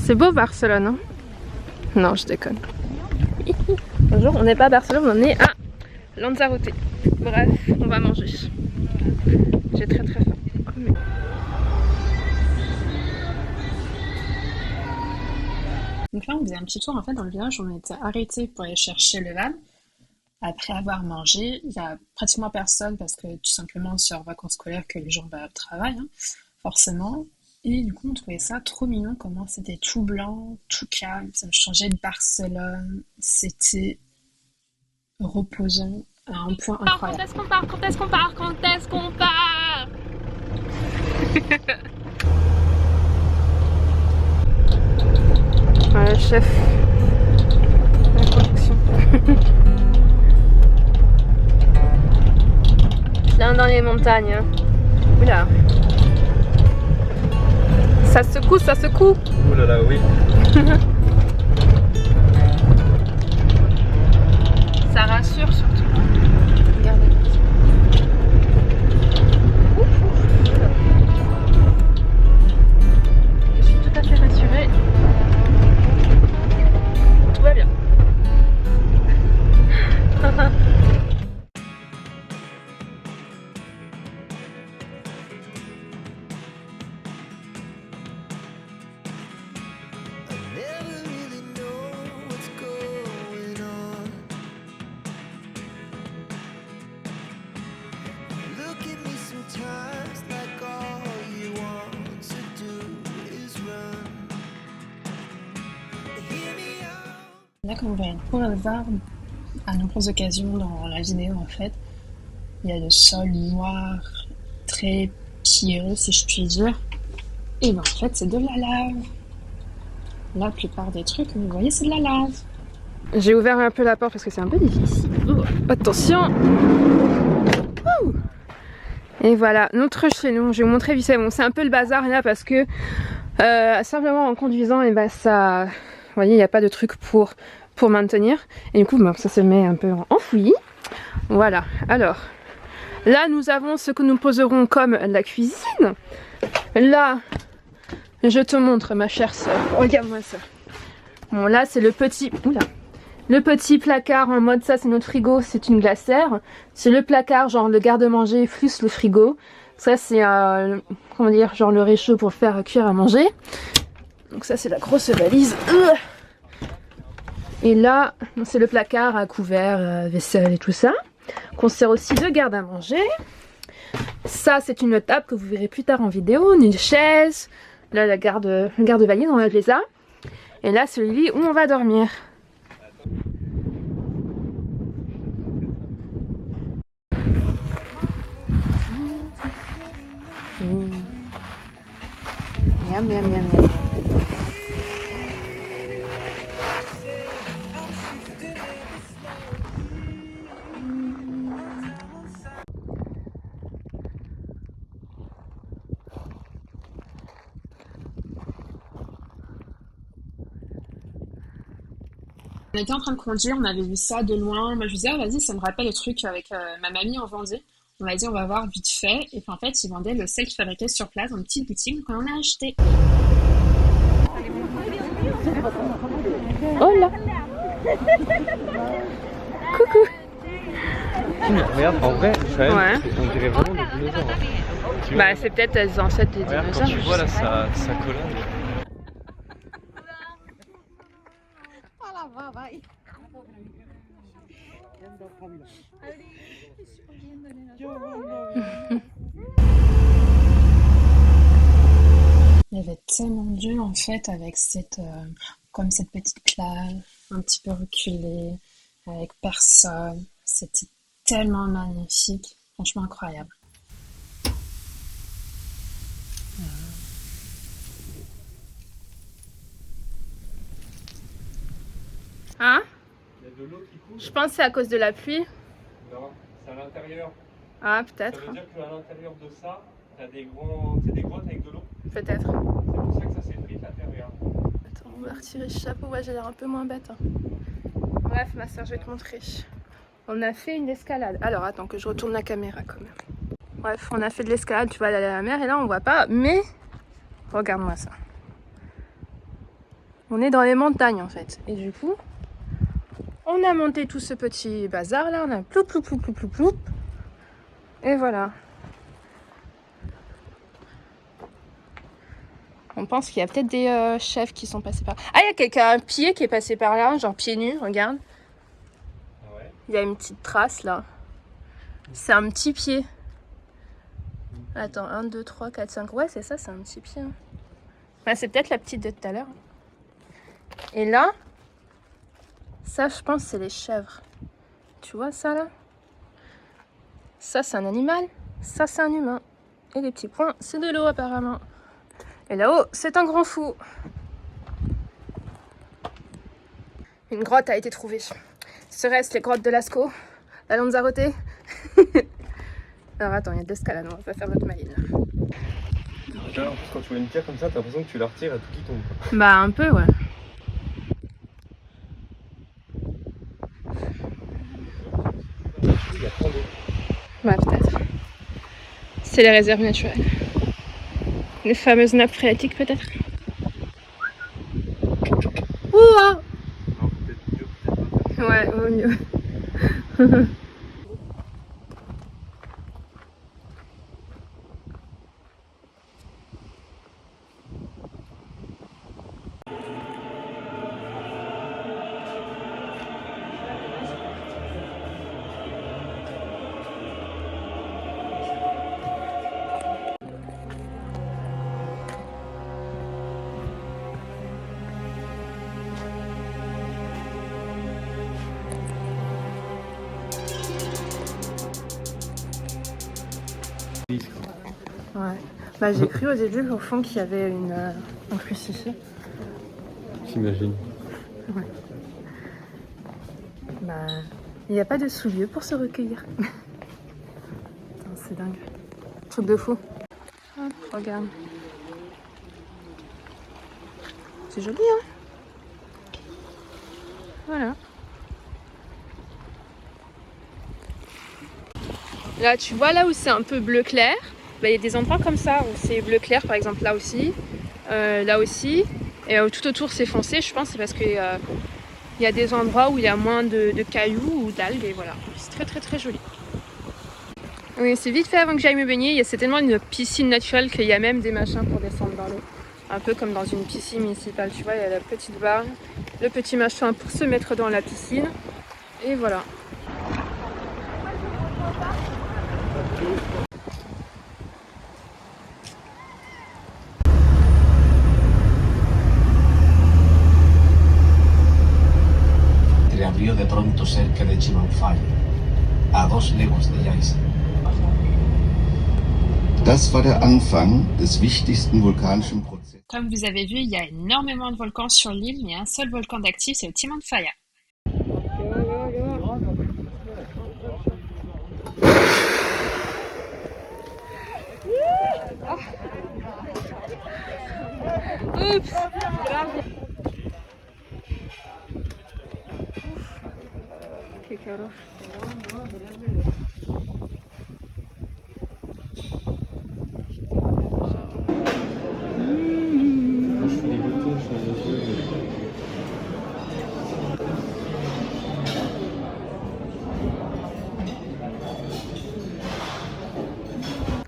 C'est beau Barcelone, hein? Non, je déconne. Bonjour, on n'est pas à Barcelone, on est à Lanzarote. Bref, on va manger. J'ai très faim. Mais... Donc là on faisait un petit tour en fait dans le village, on était arrêté pour aller chercher le van. Après avoir mangé, il n'y a pratiquement personne parce que tout simplement c'est en vacances scolaires que les gens au travail, hein, forcément. Et du coup on trouvait ça trop mignon comment c'était tout blanc, tout calme, ça me changeait de Barcelone, c'était reposant à un point incroyable. Quand est-ce qu'on part? Quand est-ce qu'on part? Quand est-ce qu'on part? Voilà, chef. La production. Plein dans les montagnes. Oula. Ça secoue, ça secoue. Oh là là, oui. Ça rassure surtout. Regardez. Je suis tout à fait rassurée. Tout va bien. Là, comme vous pouvez le voir à nombreuses occasions dans la vidéo, en fait, il y a le sol noir, très pierreux, si je puis dire. Et ben, en fait, c'est de la lave. La plupart des trucs, vous voyez, c'est de la lave. J'ai ouvert un peu la porte parce que c'est un peu difficile. Oh, attention! Ouh. Et voilà, notre chez nous. Je vais vous montrer vite fait. Bon, c'est un peu le bazar là parce que simplement en conduisant, et ben ça. Vous voyez, il n'y a pas de truc pour maintenir. Et du coup, ben, ça se met un peu enfoui. Voilà. Alors, là, nous avons ce que nous poserons comme la cuisine. Là, je te montre, ma chère soeur. Regarde-moi ça. Bon, là, c'est le petit... Oula. Le petit placard en mode ça, c'est notre frigo, c'est une glacière. C'est le placard, genre le garde-manger plus le frigo. Ça, c'est, comment dire, genre le réchaud pour faire cuire à manger. Donc ça c'est la grosse valise. Et là, c'est le placard à couvert, vaisselle et tout ça. Qu'on sert aussi de garde à manger. Ça c'est une table que vous verrez plus tard en vidéo. Une chaise. Là la garde-valise, on les a. Et là c'est le lit où on va dormir. Miam, miam, miam, miam. On était en train de conduire, on avait vu ça de loin. Moi je me disais, ah, vas-y, ça me rappelle le truc avec ma mamie en Vendée. On m'a dit, on va voir vite fait. Et puis en fait, ils vendaient le sel qu'ils fabriquaient sur place dans une petite boutique. Donc on en a acheté. Oh là. Coucou. Regarde, en vrai, Shael, Ouais. on dirait vraiment des dinosaures. Hein. Bah c'est peut-être les ancêtres des Regarde, dinosaures. quand tu vois là sa colonne. Il y avait tellement d'yeux en fait avec comme cette petite plage, un petit peu reculée, avec personne. C'était tellement magnifique, franchement incroyable. Hein? Il y a de l'eau qui coule. Je pense que c'est à cause de la pluie. Non, c'est à l'intérieur. Ah Ça peut-être. veut dire qu'à l'intérieur de ça, t'as des grottes avec de l'eau. Peut-être. C'est pour ça que ça s'effrite l'intérieur. Attends, on va retirer le chapeau. Ouais, j'ai l'air un peu moins bête. Hein. Bref, ma soeur, je vais te montrer. On a fait une escalade. Alors, attends que je retourne la caméra quand même. Bref, on a fait de l'escalade, tu vois, aller à la mer. Et là, on voit pas. Mais, regarde-moi ça. On est dans les montagnes en fait. Et du coup, on a monté tout ce petit bazar là. On a ploup ploup ploup ploup ploup ploup. Et voilà. On pense qu'il y a peut-être des chefs qui sont passés par là. Ah, il y a quelqu'un, un pied qui est passé par là, genre pieds nus, regarde. Ah ouais. Il y a une petite trace là. C'est un petit pied. Attends, 1, 2, 3, 4, 5. Ouais, c'est ça, c'est un petit pied. Ouais, c'est peut-être la petite de tout à l'heure. Et là, ça, je pense, c'est les chèvres. Tu vois ça là? Ça, c'est un animal. Ça, c'est un humain. Et les petits points, c'est de l'eau apparemment. Et là-haut, c'est un grand fou. Une grotte a été trouvée. Serait-ce les grottes de Lascaux, la Lanzarote? Alors attends, il y a de l'escalade, on va pas faire notre maline. Putain, en plus, quand tu vois une pierre comme ça, t'as l'impression que tu la retires et tout qui tombe. Quoi. Bah un peu, ouais. Il y a trop d'eau. Bah peut-être. C'est les réserves naturelles. Les fameuses nappes phréatiques peut-être. Ouah! Non, peut-être mieux, peut-être pas. Ouais, vaut mieux. Ouais. Bah j'ai cru au début au fond qu'il y avait un crucifix. J'imagine. Ouais. Bah il n'y a pas de sous-lieu pour se recueillir. Putain, c'est dingue. Truc de fou. Hop, regarde. C'est joli, hein? Voilà. Là, tu vois, là où c'est un peu bleu clair, bah, y a des endroits comme ça où c'est bleu clair, par exemple là aussi, et tout autour c'est foncé. Je pense que c'est parce que y a des endroits où il y a moins de cailloux ou d'algues, et voilà. C'est très très très joli. Oui, c'est vite fait avant que j'aille me baigner. C'est tellement une piscine naturelle qu'il y a même des machins pour descendre dans l'eau. Un peu comme dans une piscine municipale, tu vois, il y a la petite barre, le petit machin pour se mettre dans la piscine, et voilà. Reabrió de pronto cerca de Chimanfaya, a 2 leguas de Yaiza. Das war der Anfang des wichtigsten vulkanischen Prozesses. Comme vous avez vu, il y a énormément de volcans sur l'île, mais un seul volcan d'actif, c'est le Timanfaya. Oups, qué calor.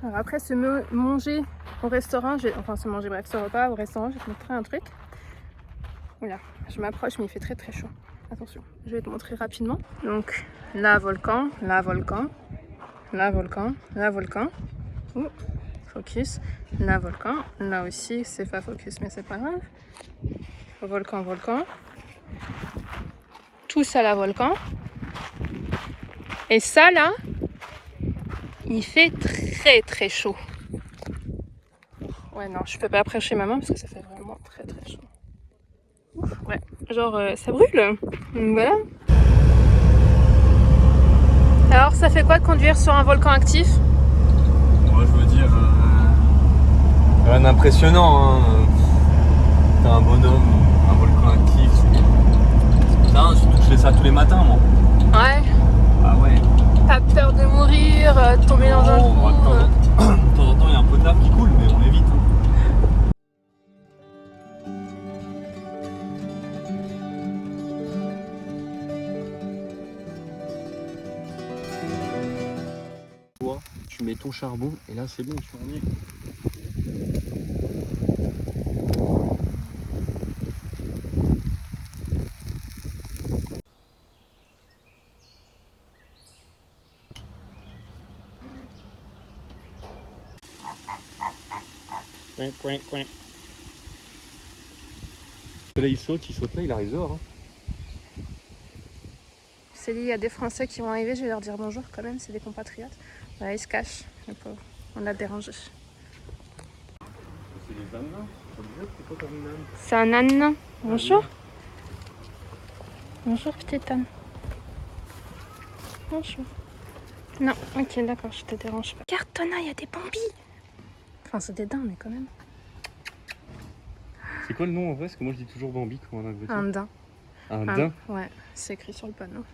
Alors après se manger au restaurant, ce repas au restaurant, je vais te montrer un truc. Oula, je m'approche mais il fait très très chaud. Attention, je vais te montrer rapidement. Donc là volcan, là volcan, là volcan, là volcan. Ouh, focus. Là volcan, là aussi c'est pas focus mais c'est pas grave. Volcan, volcan. Tout ça là volcan. Et ça là, il fait très très chaud. Ouais non, je peux pas approcher ma main parce que ça fait vraiment très très chaud. Ouf, ouais, genre ça brûle. Donc voilà. Alors ça fait quoi de conduire sur un volcan actif? Moi je veux dire, rien d'impressionnant. Hein. T'as un bonhomme, un volcan actif. Putain, je fais ça tous les matins moi. Ouais. Ah ouais. Pas peur de mourir, tomber dans un trou. De temps en temps il y a un peu de lave qui coule mais on évite. Hein. mets ton charbon et là c'est bon, tu en es. Là il saute là, il arrive dehors. Hein. C'est dit, il y a des Français qui vont arriver, je vais leur dire bonjour quand même, c'est des compatriotes. Voilà, ils se cachent, les pauvres. On l'a dérangé. C'est des ânes là. C'est quoi comme une âne? C'est un âne nain. Bonjour. Bonjour, petite âne. Bonjour. Non, ok, d'accord, je te dérange pas. Regarde, Tona, il y a des bambis. Enfin, c'est des daims, mais quand même. C'est quoi le nom en vrai? Parce que moi je dis toujours Bambi quand on a voté. Un daim. Un daim? Ouais, c'est écrit sur le panneau.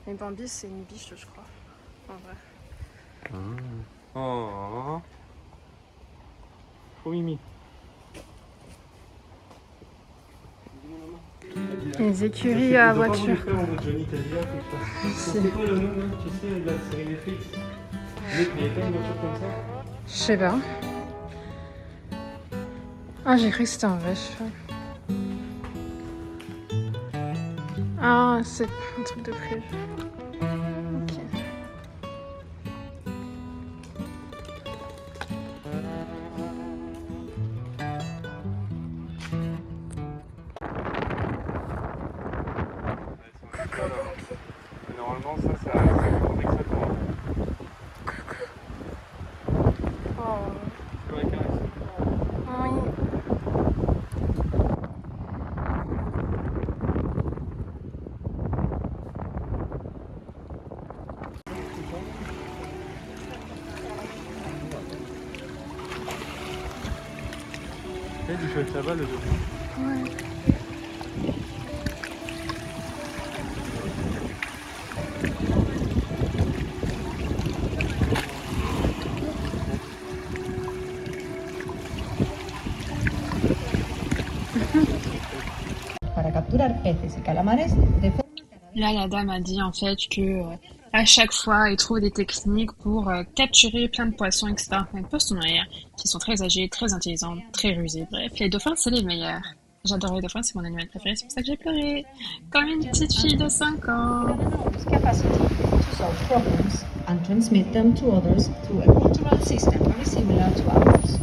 Et Bambi, c'est une biche, je crois. En vrai. Ah. Oh. Trop mimi. Les écuries à voiture. C'est quoi le nom, hein, tu sais, de la série Netflix? Il y a pas une voiture comme ça? Je sais pas. Ah, j'ai cru que c'était un vrai cheval. Ah, c'est un truc de prévu. Ok. Normalement, ça tourne avec ça tourne. Oh. Sur la caresse. Oui. Et du cheval là-bas, le dos. Ouais. Para capturar peces y calamares de forma Là, la dame a dit en fait que à chaque fois, ils trouvent des techniques pour capturer plein de poissons, etc. Enfin, poissonnières, qui sont très âgées, très intelligentes, très rusées. Bref, les dauphins, c'est les meilleurs. J'adore les dauphins, c'est mon animal préféré, c'est pour ça que j'ai pleuré. Comme une petite fille de 5 ans. enormous capacity to solve problems and transmit them to others through a cultural system very similar to ours.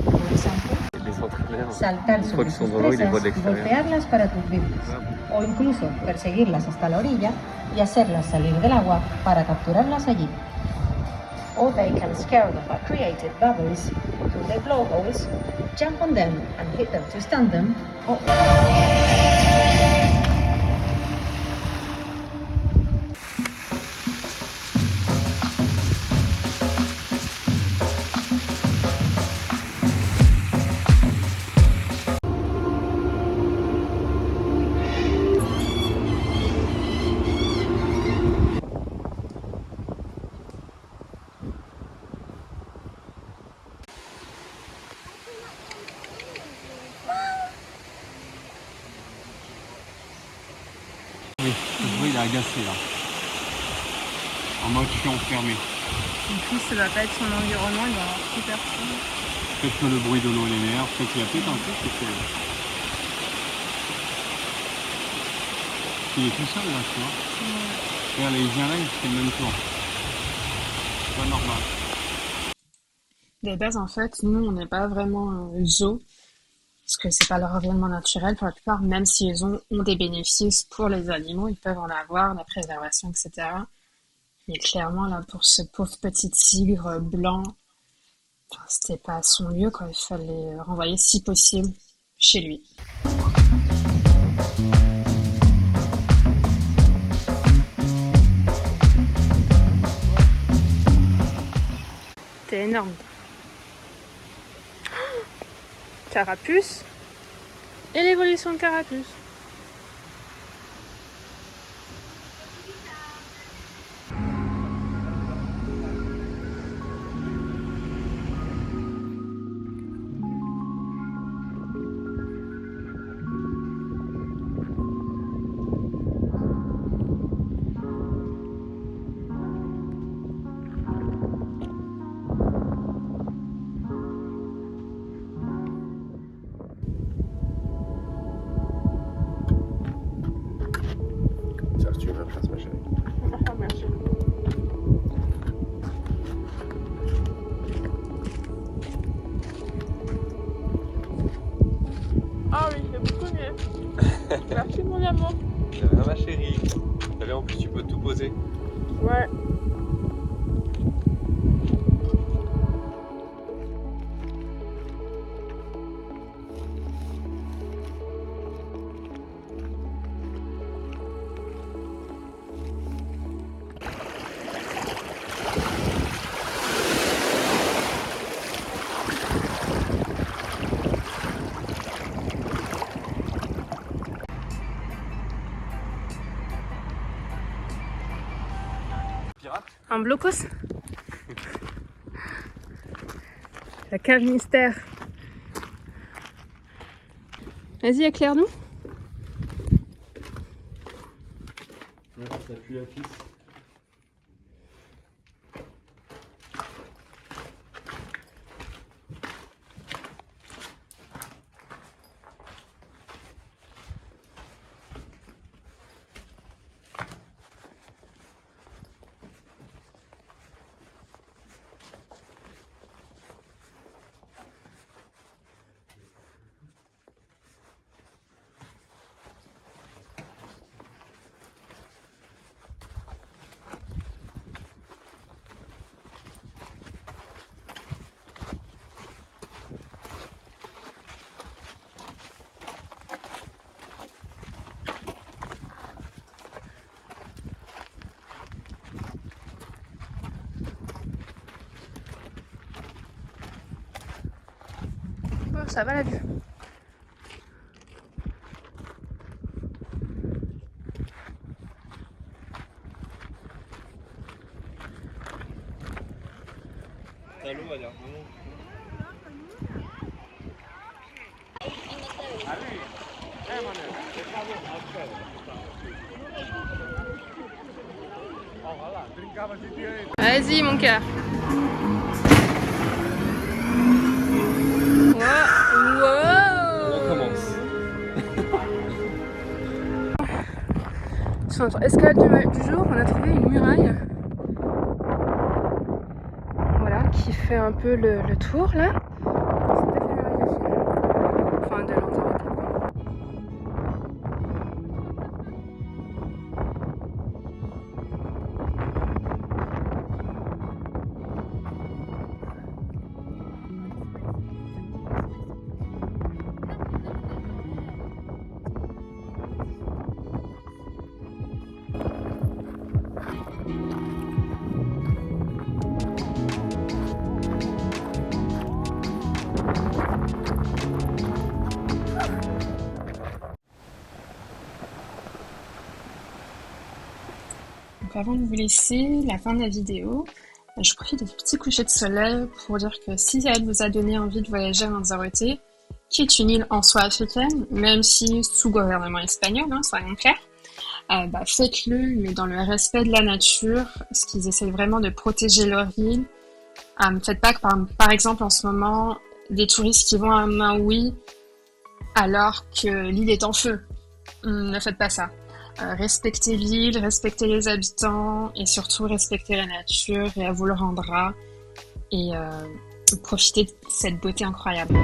For example, Les centenaires. saltar Une fois sobre qu'ils sont sus dans l'eau, ils les voient de presas y l'extérieur. golpearlas para aturdirlas, o incluso perseguirlas hasta la orilla y hacerlas salir del agua para capturarlas allí. Or they can scare them by creating bubbles through their blowholes, jump on them and hit them to stun them, or Oui, le bruit il est agacé là. En mode je suis enfermé. En plus, ça va pas être son environnement, il va y avoir plus personne. Peut-être que le bruit de l'eau il est meilleur, peut-être qu'il y a peut-être un truc qui fait. Il est tout seul là, tu vois. Regarde, là, il vient là, il fait le même tour. C'est pas normal. De base, en fait, nous, on n'est pas vraiment zoo, parce que c'est pas leur environnement naturel pour la plupart, même s'ils ont des bénéfices pour les animaux, ils peuvent en avoir, la préservation, etc. Mais clairement, là, pour ce pauvre petit tigre blanc, enfin, c'était pas son lieu, quoi. Il fallait le renvoyer si possible chez lui. T'es énorme. Carapuce. Et l'évolution de Carapuce. Ah oui, c'est beaucoup mieux. Merci mon amour. De rien ma chérie. T'as vu en plus tu peux tout poser. Ouais. Pirate. Un blocos. La cave mystère. Vas-y, éclaire-nous. Ça pue la pisse. Oh, ça va la vue. T'as l'eau à l'air vraiment. Vas-y mon cœur. Wow. On commence. Sur notre escalade du jour, on a trouvé une muraille. Voilà, qui fait un peu le tour là. C'est peut-être la muraille de Chine. Enfin, de l'Antarctique. Donc avant de vous laisser, la fin de la vidéo, je profite de ce petit coucher de soleil pour dire que si elle vous a donné envie de voyager en Lanzarote, qui est une île en soi africaine, même si sous gouvernement espagnol, soyons clairs, faites-le, mais dans le respect de la nature, parce qu'ils essaient vraiment de protéger leur île. Faites pas que par exemple en ce moment, des touristes qui vont à Maui alors que l'île est en feu. Ne faites pas ça. Respectez l'île, respectez les habitants et surtout respectez la nature et elle vous le rendra. Et profitez de cette beauté incroyable.